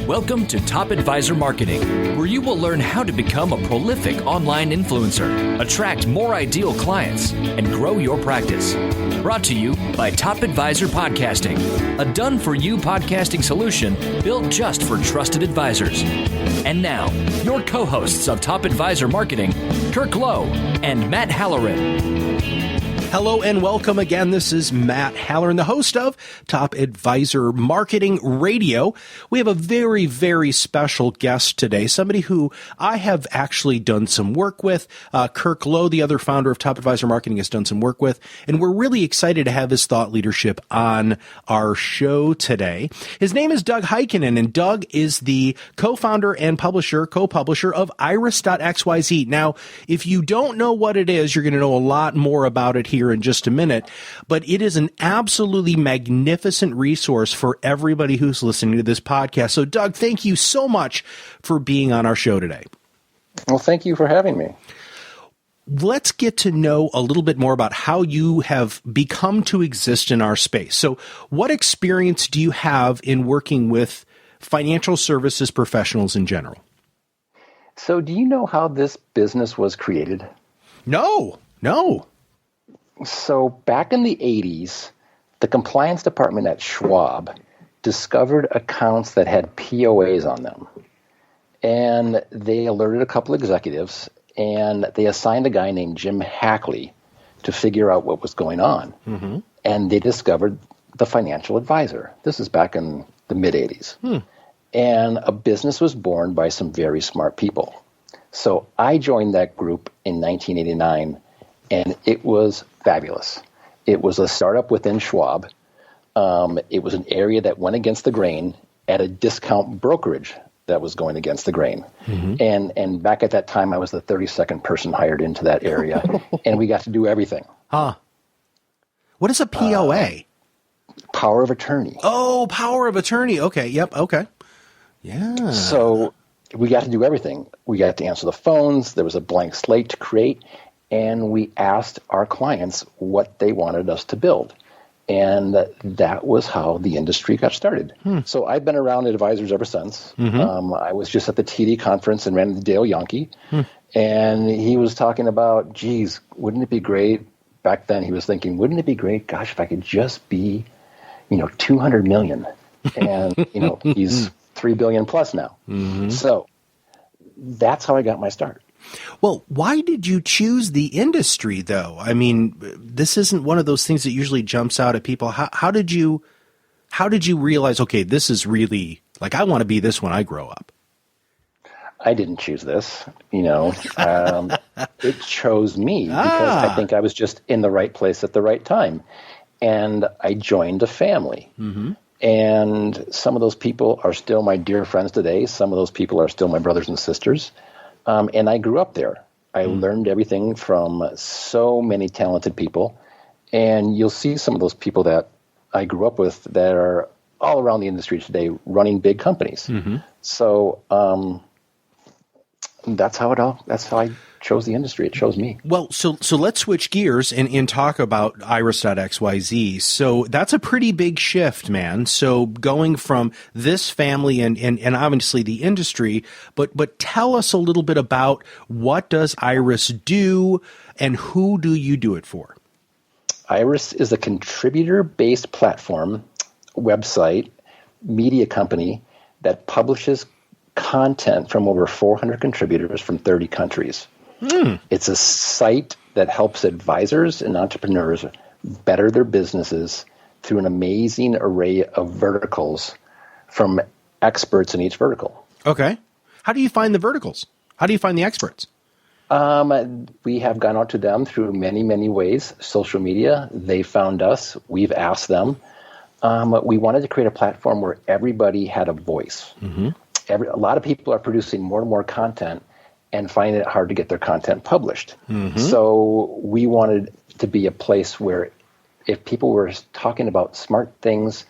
Welcome to Top Advisor Marketing, where you will learn how to become a prolific online influencer, attract more ideal clients, and grow your practice. Brought to you by Top Advisor Podcasting, a done-for-you podcasting solution built just for trusted advisors. And now, your co-hosts of Top Advisor Marketing, Kirk Lowe and Matt Halloran. Hello and welcome again. This is Matt Halloran, the host of Top Advisor Marketing Radio. We have a very, very special guest today, somebody who I have actually done some work with. Kirk Lowe, the other founder of Top Advisor Marketing, has done some work with, and we're really excited to have his thought leadership on our show today. His name is Doug Heikkinen, and Doug is the co-founder and co-publisher of IRIS.xyz. Now, if you don't know what it is, you're going to know a lot more about it here in just a minute, but it is an absolutely magnificent resource for everybody who's listening to this podcast. So, Doug, thank you so much for being on our show today. Well, thank you for having me. Let's get to know a little bit more about how you have become to exist in our space. So, what experience do you have in working with financial services professionals in general? So, do you know how this business was created? No. So back in the 80s, the compliance department at Schwab discovered accounts that had POAs on them. And they alerted a couple executives, and they assigned a guy named Jim Hackley to figure out what was going on. Mm-hmm. And they discovered the financial advisor. This is back in the mid-80s. And a business was born by some very smart people. So I joined that group in 1989, and it was fabulous. It was a startup within Schwab. It was an area that went against the grain at a discount brokerage that was going against the grain. Mm-hmm. And back at that time, I was the 32nd person hired into that area, and we got to do everything. What is a POA? Power of attorney. Oh, power of attorney. Okay. Yep. Okay. Yeah. So we got to do everything. We got to answer the phones. There was a blank slate to create. And we asked our clients what they wanted us to build. And that was how the industry got started. So I've been around advisors ever since. Mm-hmm. I was just at the TD conference and ran into Dale Yonke. And he was talking about, geez, wouldn't it be great? Back then he was thinking, wouldn't it be great? Gosh, if I could just be, 200 million. And, he's 3 billion plus now. Mm-hmm. So that's how I got my start. Well, why did you choose the industry, though? I mean, this isn't one of those things that usually jumps out at people. How did you realize, okay, this is really, I want to be this when I grow up? I didn't choose this, it chose me because I think I was just in the right place at the right time. And I joined a family. Mm-hmm. And some of those people are still my dear friends today. Some of those people are still my brothers and sisters. And I grew up there. I learned everything from so many talented people. And you'll see some of those people that I grew up with that are all around the industry today running big companies. Mm-hmm. So that's how I chose the industry. It chose me. Well, so let's switch gears and talk about IRIS.xyz. So that's a pretty big shift, man. So going from this family and obviously the industry, but tell us a little bit about what does IRIS do and who do you do it for? IRIS is a contributor-based platform, website, media company that publishes content from over 400 contributors from 30 countries. It's a site that helps advisors and entrepreneurs better their businesses through an amazing array of verticals from experts in each vertical. Okay. How do you find the verticals? How do you find the experts? We have gone out to them through many, many ways. Social media, they found us. We've asked them. We wanted to create a platform where everybody had a voice. Mm-hmm. A lot of people are producing more and more content and finding it hard to get their content published. Mm-hmm. So we wanted to be a place where if people were talking about smart things,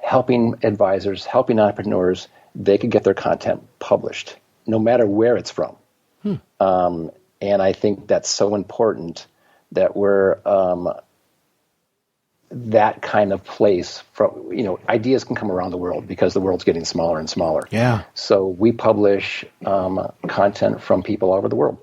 helping advisors, helping entrepreneurs, they could get their content published, no matter where it's from. And I think that's so important that we're that kind of place. From ideas can come around the world because the world's getting smaller and smaller. Yeah. So we publish content from people all over the world.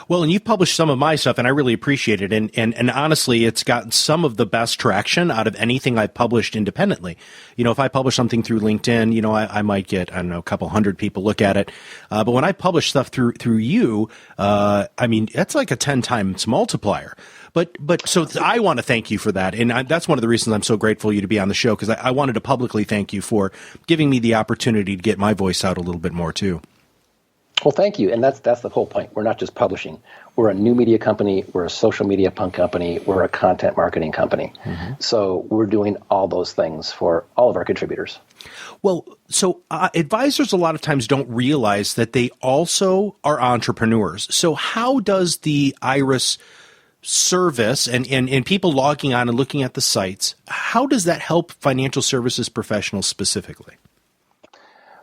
Well, and you've published some of my stuff, and I really appreciate it. And honestly, it's gotten some of the best traction out of anything I've published independently. If I publish something through LinkedIn, I might get, a couple hundred people look at it. But when I publish stuff through you, that's like a 10 times multiplier. But so I want to thank you for that. And that's one of the reasons I'm so grateful you to be on the show, because I wanted to publicly thank you for giving me the opportunity to get my voice out a little bit more too. Well, thank you. And that's the whole point. We're not just publishing. We're a new media company. We're a social media company. We're a content marketing company. Mm-hmm. So we're doing all those things for all of our contributors. Well, so advisors a lot of times don't realize that they also are entrepreneurs. So how does the IRIS service and people logging on and looking at the sites, how does that help financial services professionals specifically?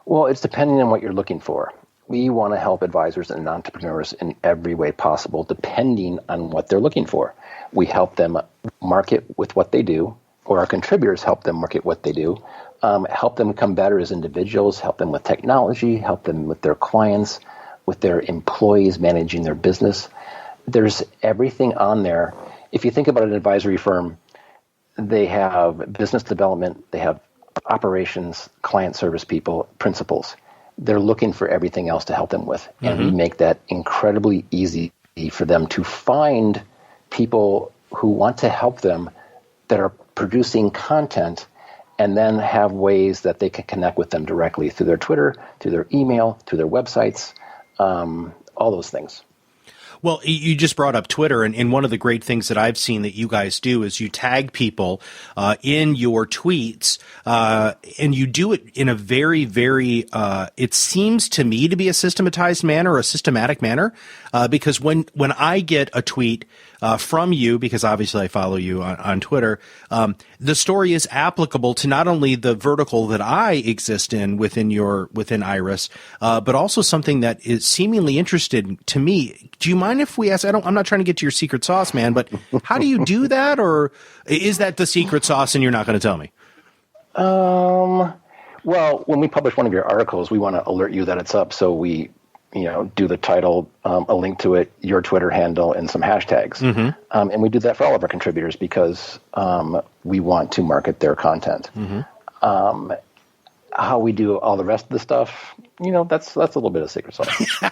Well, it's depending on what you're looking for. We want to help advisors and entrepreneurs in every way possible, depending on what they're looking for. We help them market with what they do, or our contributors help them market what they do, help them become better as individuals, help them with technology, help them with their clients, with their employees managing their business. There's everything on there. If you think about an advisory firm, they have business development, they have operations, client service people, principals. They're looking for everything else to help them with. And we make that incredibly easy for them to find people who want to help them that are producing content, and then have ways that they can connect with them directly through their Twitter, through their email, through their websites, all those things. Well, you just brought up Twitter, and one of the great things that I've seen that you guys do is you tag people in your tweets, and you do it in a very, very, it seems to me to be a systematized manner, a systematic manner, because when I get a tweet from you, because obviously I follow you on Twitter, the story is applicable to not only the vertical that I exist in within IRIS, but also something that is seemingly interesting to me. Do you mind if we ask? I'm not trying to get to your secret sauce, man, but how do you do that, or is that the secret sauce and you're not going to tell me? Well, when we publish one of your articles, we want to alert you that it's up, so we do the title, a link to it, your Twitter handle, and some hashtags. And we do that for all of our contributors because we want to market their content. How we do all the rest of the stuff, that's a little bit of secret sauce.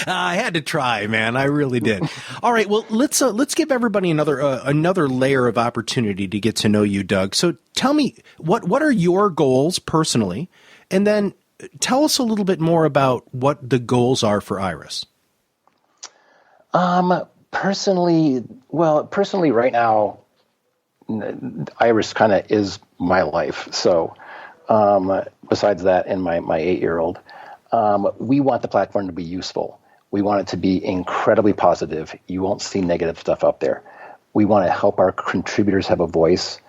I had to try, man. I really did. All right. Well, let's give everybody another layer of opportunity to get to know you, Doug. So tell me, what are your goals personally? And then tell us a little bit more about what the goals are for IRIS. Personally, right now, IRIS kind of is my life. So besides that and my 8-year-old, we want the platform to be useful. We want it to be incredibly positive. You won't see negative stuff up there. We want to help our contributors have a voice.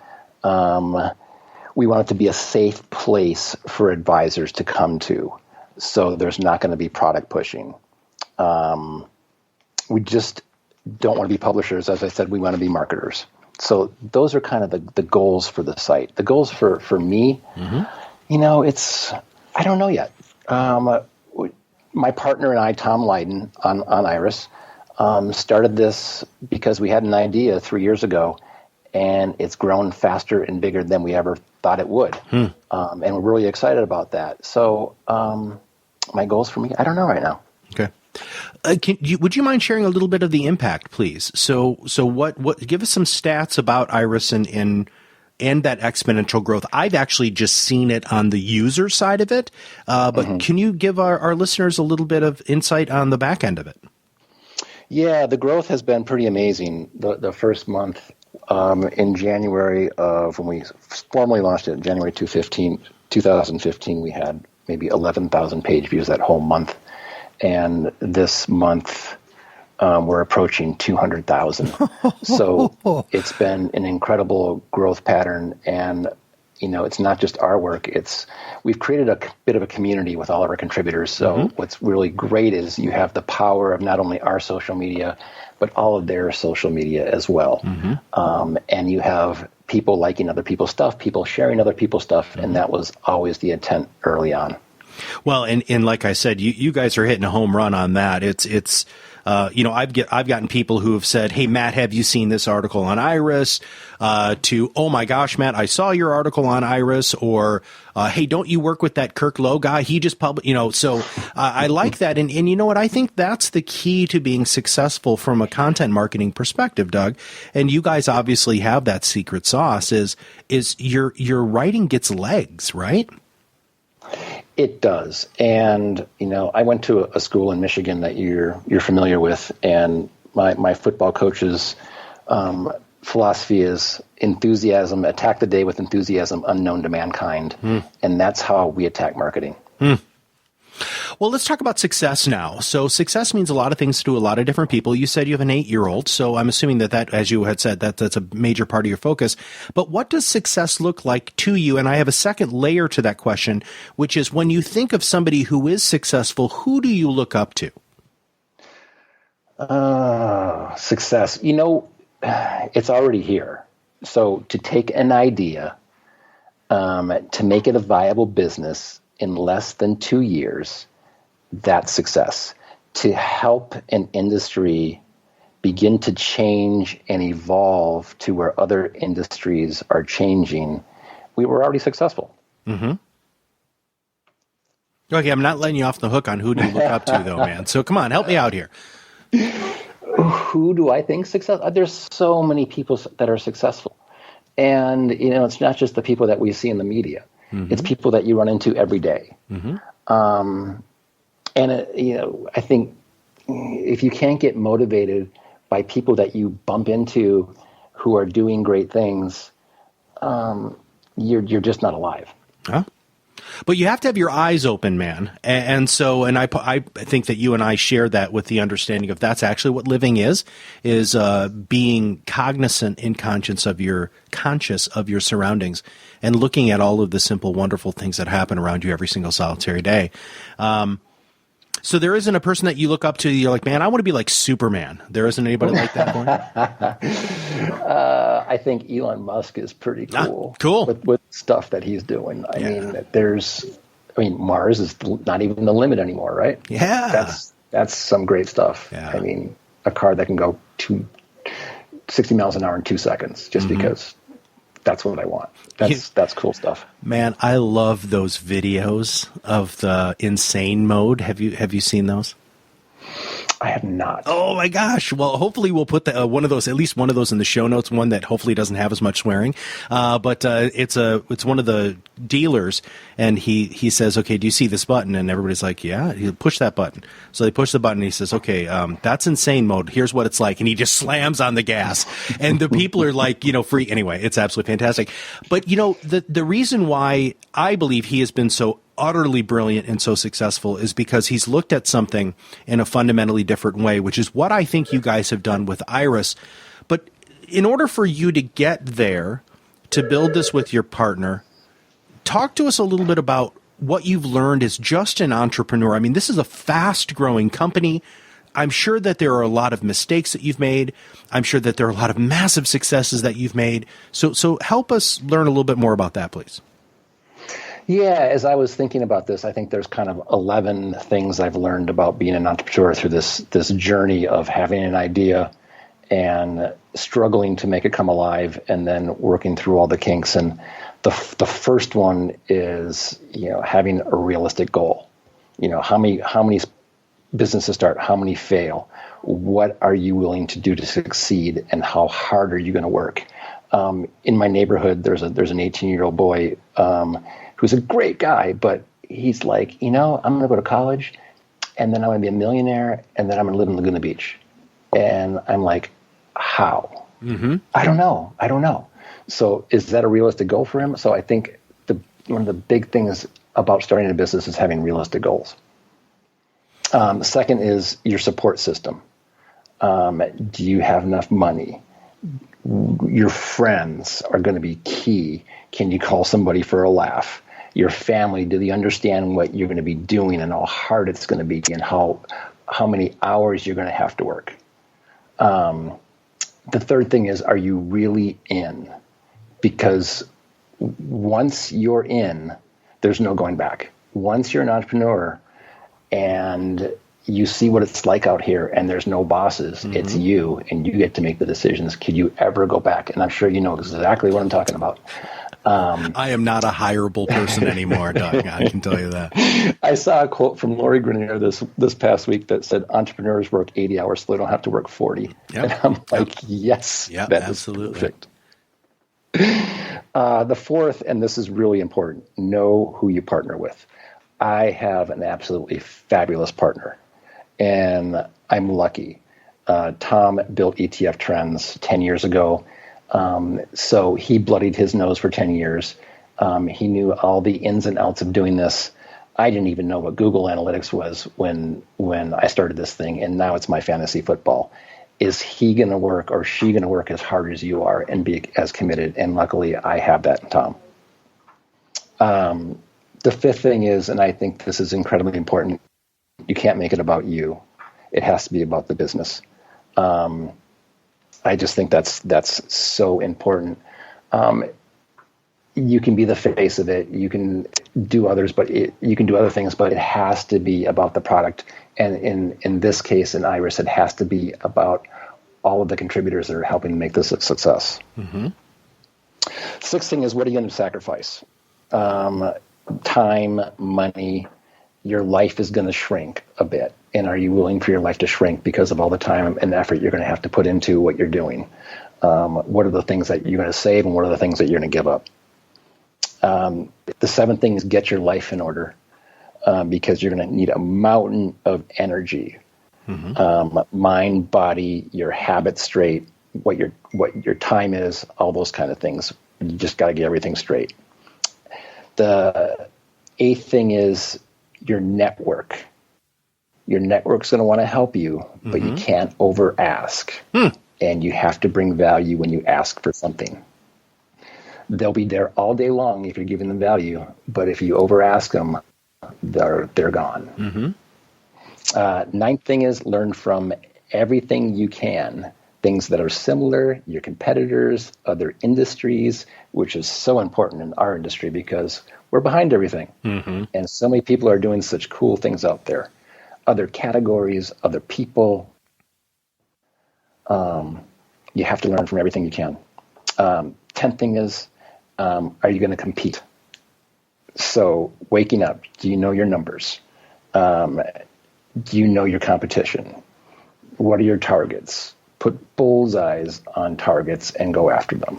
We want it to be a safe place for advisors to come to. So there's not going to be product pushing. We just don't want to be publishers. As I said, we want to be marketers. So those are kind of the goals for the site. The goals for me, I don't know yet. My partner and I, Tom Lydon on IRIS, started this because we had an idea 3 years ago, and it's grown faster and bigger than we ever thought it would. And we're really excited about that. So my goals for me, I don't know right now. Okay. Would you mind sharing a little bit of the impact, please? So what? Give us some stats about IRIS and that exponential growth. I've actually just seen it on the user side of it, but can you give our listeners a little bit of insight on the back end of it? Yeah, the growth has been pretty amazing. The first month in January of when we formally launched it, January 2015, we had maybe 11,000 page views that whole month. And this month, we're approaching 200,000. So it's been an incredible growth pattern. And, it's not just our work. We've created a bit of a community with all of our contributors. So what's really great is you have the power of not only our social media, but all of their social media as well. And you have people liking other people's stuff, people sharing other people's stuff, and that was always the intent early on. Well, and like I said, you guys are hitting a home run on that. It's I've gotten people who have said, "Hey, Matt, have you seen this article on IRIS?" To, "Oh my gosh, Matt, I saw your article on IRIS," or, "Hey, don't you work with that Kirk Lowe guy? He just published," So I like that, and you know what? I think that's the key to being successful from a content marketing perspective, Doug. And you guys obviously have that secret sauce. Is your writing gets legs, right? It does. And, I went to a school in Michigan that you're familiar with, and my football coach's philosophy is enthusiasm, attack the day with enthusiasm unknown to mankind. And that's how we attack marketing. Well, let's talk about success now. So success means a lot of things to a lot of different people. You said you have an 8-year-old, so I'm assuming that, as you had said, that's a major part of your focus. But what does success look like to you? And I have a second layer to that question, which is, when you think of somebody who is successful, who do you look up to? Success. It's already here. So to take an idea, to make it a viable business in less than 2 years, that's success. To help an industry begin to change and evolve to where other industries are changing, we were already successful. Mm-hmm. Okay, I'm not letting you off the hook on who do you look up to, though, man. So come on, help me out here. Who do I think success? There's so many people that are successful. And, it's not just the people that we see in the media. Mm-hmm. It's people that you run into every day. Mm-hmm. I think if you can't get motivated by people that you bump into who are doing great things, you're just not alive. Huh? But you have to have your eyes open, man. And I think that you and I share that with the understanding of that's actually what living is being cognizant and conscious of your surroundings and looking at all of the simple, wonderful things that happen around you every single solitary day. So there isn't a person that you look up to, you're like, man, I want to be like Superman. There isn't anybody like that for you? I think Elon Musk is pretty cool. Cool. With stuff that he's doing. I mean, Mars is not even the limit anymore, right? Yeah. That's some great stuff. Yeah. I mean, a car that can go 60 miles an hour in 2 seconds just because that's what I want. That's cool stuff. Man, I love those videos of the insane mode. Have you seen those? I have not. Oh my gosh! Well, hopefully we'll put at least one of those in the show notes. One that hopefully doesn't have as much swearing. But it's one of the dealers, and he says, "Okay, do you see this button?" And everybody's like, "Yeah." He push that button. So they push the button. And he says, "Okay, that's insane mode. Here's what it's like." And he just slams on the gas, and the people are like, free. Anyway, it's absolutely fantastic. But the reason why I believe he has been so utterly brilliant and so successful is because he's looked at something in a fundamentally different way, which is what I think you guys have done with IRIS. But in order for you to get there, to build this with your partner, talk to us a little bit about what you've learned as just an entrepreneur. I mean, this is a fast-growing company. I'm sure that there are a lot of mistakes that you've made. I'm sure that there are a lot of massive successes that you've made. So help us learn a little bit more about that, please. Yeah, as I was thinking about this, I think there's kind of 11 things I've learned about being an entrepreneur through this journey of having an idea and struggling to make it come alive and then working through all the kinks. And the first one is, having a realistic goal. How many businesses start, how many fail? What are you willing to do to succeed, and how hard are you going to work? In my neighborhood, there's an 18-year-old boy who's a great guy, but he's like, I'm going to go to college, and then I'm going to be a millionaire, and then I'm going to live in Laguna Beach. And I'm like, how? Mm-hmm. I don't know. So is that a realistic goal for him? So I think one of the big things about starting a business is having realistic goals. Second is your support system. Do you have enough money? Your friends are going to be key. Can you call somebody for a laugh? Your family, do they understand what you're going to be doing and how hard it's going to be and how many hours you're going to have to work? The third thing is, are you really in? because once you're in, there's no going back. Once you're an entrepreneur and you see what it's like out here and there's no bosses, it's you, and you get to make the decisions. Could you ever go back? And I'm sure you know exactly what I'm talking about. I am not a hireable person anymore, Doug. I can tell you that. I saw a quote from Lori Grenier this past week that said entrepreneurs work 80 hours so they don't have to work 40. Yep. And I'm like, yes, that absolutely. Is perfect. The fourth, and this is really important, know who you partner with. I have an absolutely fabulous partner, and I'm lucky. Tom built ETF Trends 10 years ago. So he bloodied his nose for 10 years. He knew all the ins and outs of doing this. I didn't even know what Google Analytics was when I started this thing, and now it's my fantasy football. Is he going to work or she going to work as hard as you are and be as committed? And luckily, I have that in Tom. The fifth thing is, and I think this is incredibly important, you can't make it about you. It has to be about the business. I just think that's so important. You can be the face of it. You can do others, but you can do other things, but it has to be about the product. And in this case, in IRIS, it has to be about all of the contributors that are helping make this a success. Sixth thing is, what are you going to sacrifice? Time, money, your life is going to shrink a bit. And are you willing for your life to shrink because of all the time and effort you're going to have to put into what you're doing? What are the things that you're going to save, and what are the things that you're going to give up? The seventh thing is, get your life in order, because you're going to need a mountain of energy, mind, body, your habits straight, what your time is, all those kind of things. You just got to get everything straight. The eighth thing is your network. Your network's going to want to help you, but you can't over ask. And you have to bring value when you ask for something. They'll be there all day long if you're giving them value, but if you over ask them, they're gone. Ninth thing is, learn from everything you can. Things that are similar, your competitors, other industries, which is so important in our industry because we're behind everything. And so many people are doing such cool things out there. Other categories, other people. You have to learn from everything you can. 10th thing is, are you going to compete? So waking up, do you know your numbers? Do you know your competition? What are your targets? Put bullseyes on targets and go after them.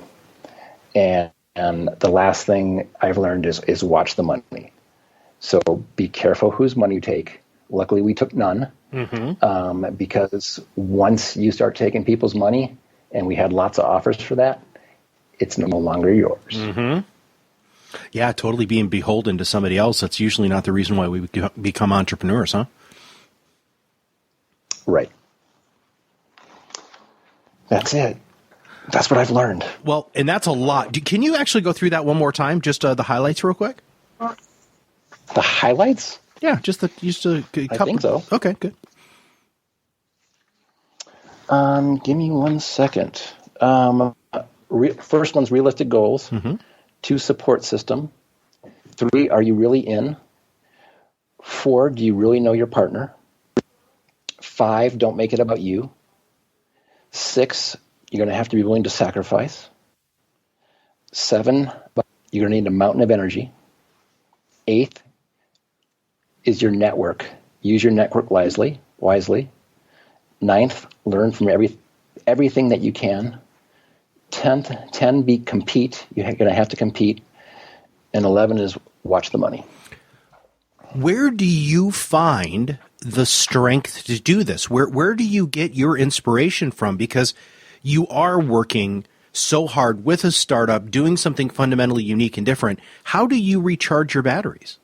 And the last thing I've learned is watch the money. So be careful whose money you take. Luckily, we took none, because once you start taking people's money, and we had lots of offers for that, it's no longer yours. Yeah, totally being beholden to somebody else. That's usually not the reason why we become entrepreneurs, huh? Right. That's it. That's what I've learned. Well, and that's a lot. Can you actually go through that one more time? Just the highlights real quick? The highlights? Yeah, just a couple. I think so. Okay, good. Give me 1 second. First one's realistic goals. 2, support system. 3, are you really in? 4, do you really know your partner? 5, don't make it about you. 6, you're going to have to be willing to sacrifice. 7, you're going to need a mountain of energy. 8 is your network. Use your network wisely. 9th, learn from everything that you can. 10, compete. You're going to have to compete. And 11 is watch the money. Where do you find the strength to do this? Where do you get your inspiration from? Because you are working so hard with a startup, doing something fundamentally unique and different. How do you recharge your batteries?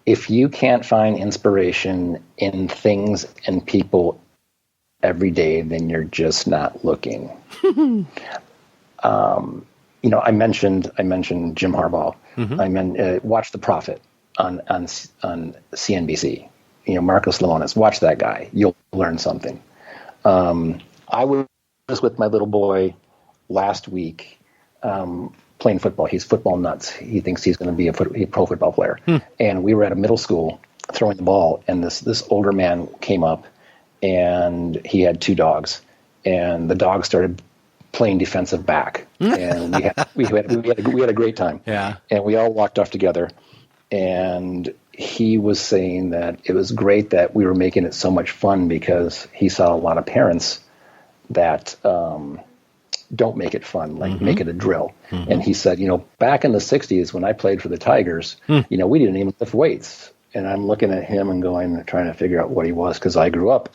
If you can't find inspiration in things and people every day, then you're just not looking. I mentioned Jim Harbaugh. Watch The Prophet on CNBC. Marcus Lemonis. Watch that guy. You'll learn something. I was with my little boy last week playing football. He's football nuts. He thinks he's going to be a pro football player. And we were at a middle school throwing the ball, and this older man came up, and he had 2 dogs, and the dogs started playing defensive back, and we had a great time. Yeah. And we all walked off together, and he was saying that it was great that we were making it so much fun because he saw a lot of parents that don't make it fun, like make it a drill. And he said, back in the 60s when I played for the Tigers, we didn't even lift weights. And I'm looking at him and trying to figure out what he was, because I grew up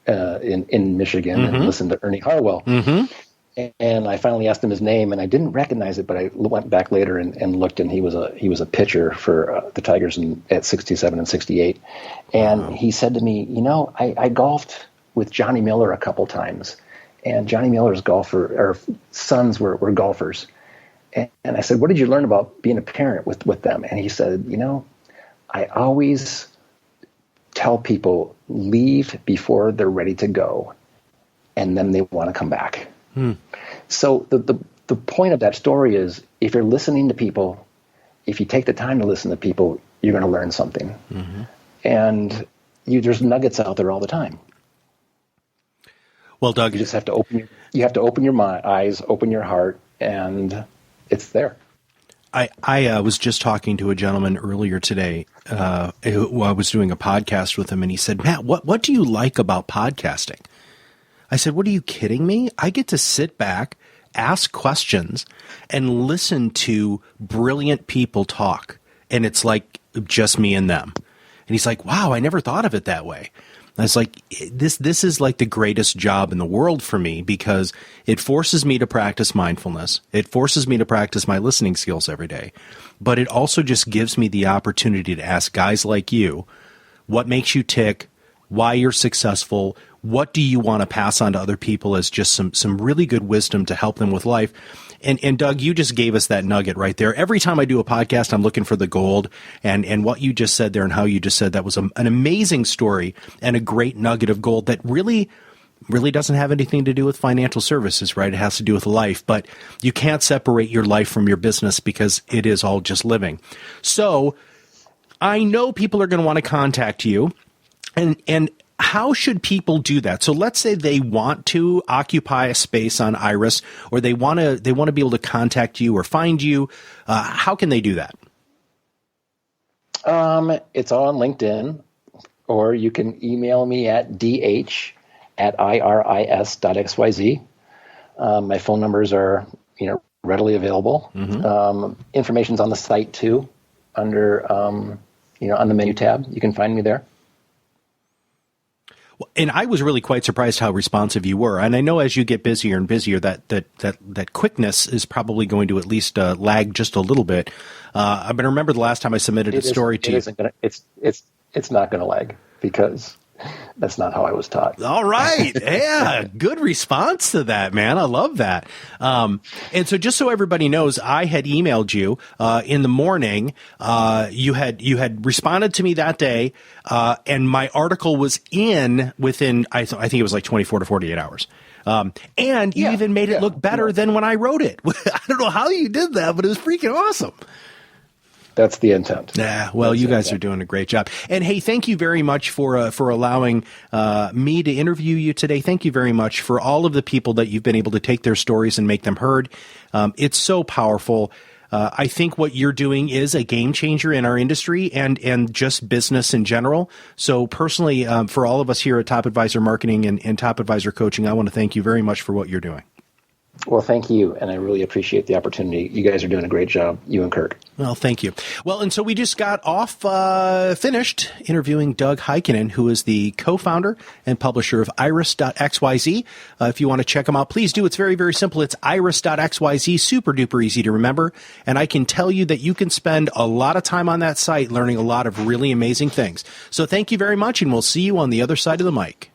in Michigan and listened to Ernie Harwell. And I finally asked him his name, and I didn't recognize it, but I went back later and looked, and he was a pitcher for the Tigers at 67 and 68. And he said to me, I golfed with Johnny Miller a couple times, and Johnny Miller's sons were golfers. And I said, what did you learn about being a parent with them? And he said, I always tell people, leave before they're ready to go, and then they want to come back. So the point of that story is, if you're listening to people, if you take the time to listen to people, you're going to learn something. And there's nuggets out there all the time. Well, Doug, you just have to open your eyes, open your heart, and it's there. I was just talking to a gentleman earlier today. I was doing a podcast with him, and he said, Matt, what do you like about podcasting? I said, what, are you kidding me? I get to sit back, ask questions, and listen to brilliant people talk. And it's like just me and them. And he's like, wow, I never thought of it that way. I was like, this is like the greatest job in the world for me, because it forces me to practice mindfulness. It forces me to practice my listening skills every day. But it also just gives me the opportunity to ask guys like you, what makes you tick, why you're successful, what do you want to pass on to other people as just some really good wisdom to help them with life. And Doug, you just gave us that nugget right there. Every time I do a podcast, I'm looking for the gold. And what you just said there and how you just said that was an amazing story and a great nugget of gold that really doesn't have anything to do with financial services, right? It has to do with life. But you can't separate your life from your business, because it is all just living. So I know people are going to want to contact you. And how should people do that? So let's say they want to occupy a space on IRIS, or they want to be able to contact you or find you. How can they do that? It's all on LinkedIn, or you can email me at dh@iris.xyz. My phone numbers are readily available. Information's on the site too, under on the menu tab. You can find me there. And I was really quite surprised how responsive you were. And I know as you get busier and busier, that quickness is probably going to at least lag just a little bit. I remember the last time I submitted a story to you. It's not going to lag, because that's not how I was taught. All right. Yeah. Good response to that, man. I love that. And so just so everybody knows, I had emailed you in the morning. You had responded to me that day, and my article was within, I think it was like 24 to 48 hours. And you even made it look better than when I wrote it. I don't know how you did that, but it was freaking awesome. That's the intent. Yeah, well, you guys are doing a great job. And hey, thank you very much for allowing me to interview you today. Thank you very much for all of the people that you've been able to take their stories and make them heard. It's so powerful. I think what you're doing is a game changer in our industry and just business in general. So personally, for all of us here at Top Advisor Marketing and Top Advisor Coaching, I want to thank you very much for what you're doing. Well, thank you, and I really appreciate the opportunity. You guys are doing a great job, you and Kirk. Well, thank you. Well, and so we just got finished interviewing Doug Heikkinen, who is the co-founder and publisher of IRIS.xyz. If you want to check him out, please do. It's very, very simple. It's IRIS.xyz, super duper easy to remember. And I can tell you that you can spend a lot of time on that site learning a lot of really amazing things. So thank you very much, and we'll see you on the other side of the mic.